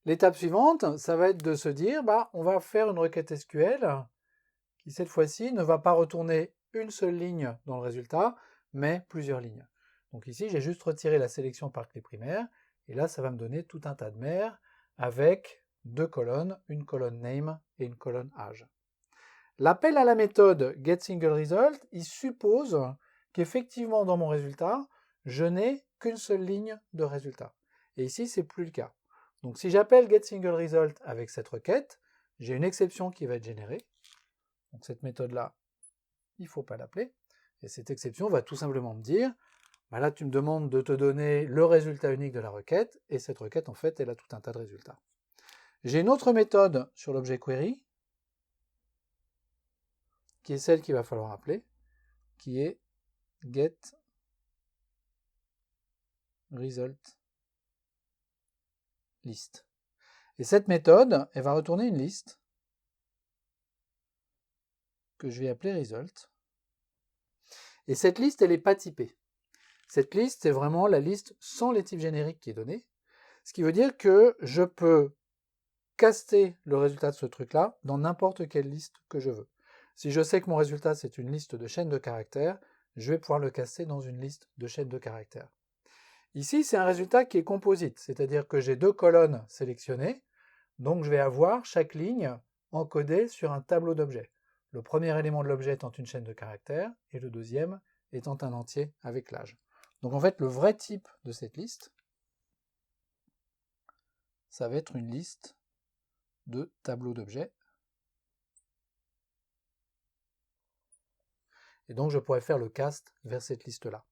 L'étape suivante, ça va être de se dire, on va faire une requête SQL qui, cette fois-ci, ne va pas retourner une seule ligne dans le résultat, mais plusieurs lignes. Donc ici, j'ai juste retiré la sélection par clé primaire, et là, ça va me donner tout un tas de mères avec deux colonnes, une colonne name et une colonne âge. L'appel à la méthode getSingleResult, il suppose qu'effectivement, dans mon résultat, je n'ai qu'une seule ligne de résultat. Et ici, ce n'est plus le cas. Donc si j'appelle getSingleResult avec cette requête, j'ai une exception qui va être générée. Donc cette méthode-là, il ne faut pas l'appeler. Et cette exception va tout simplement me dire, là tu me demandes de te donner le résultat unique de la requête, et cette requête, en fait, elle a tout un tas de résultats. J'ai une autre méthode sur l'objet query, qui est celle qu'il va falloir appeler, qui est getResultList. Et cette méthode, elle va retourner une liste que je vais appeler result. Et cette liste, elle n'est pas typée. Cette liste, c'est vraiment la liste sans les types génériques qui est donnée. Ce qui veut dire que je peux caster le résultat de ce truc-là dans n'importe quelle liste que je veux. Si je sais que mon résultat, c'est une liste de chaînes de caractères, je vais pouvoir le caster dans une liste de chaînes de caractères. Ici, c'est un résultat qui est composite, c'est-à-dire que j'ai deux colonnes sélectionnées, donc je vais avoir chaque ligne encodée sur un tableau d'objets. Le premier élément de l'objet étant une chaîne de caractères, et le deuxième étant un entier avec l'âge. Donc en fait, le vrai type de cette liste, ça va être une liste de tableaux d'objets. Et donc je pourrais faire le cast vers cette liste-là.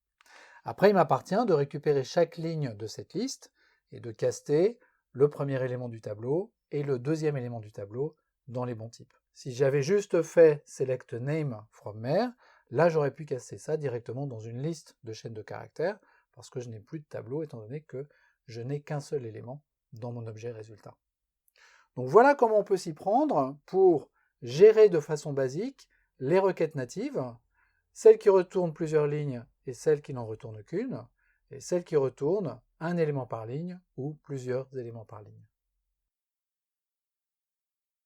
Après, il m'appartient de récupérer chaque ligne de cette liste et de caster le premier élément du tableau et le deuxième élément du tableau dans les bons types. Si j'avais juste fait select name from mare, là j'aurais pu caster ça directement dans une liste de chaînes de caractères parce que je n'ai plus de tableau étant donné que je n'ai qu'un seul élément dans mon objet résultat. Donc voilà comment on peut s'y prendre pour gérer de façon basique les requêtes natives, celles qui retournent plusieurs lignes et celles qui n'en retournent qu'une, et celles qui retournent un élément par ligne ou plusieurs éléments par ligne.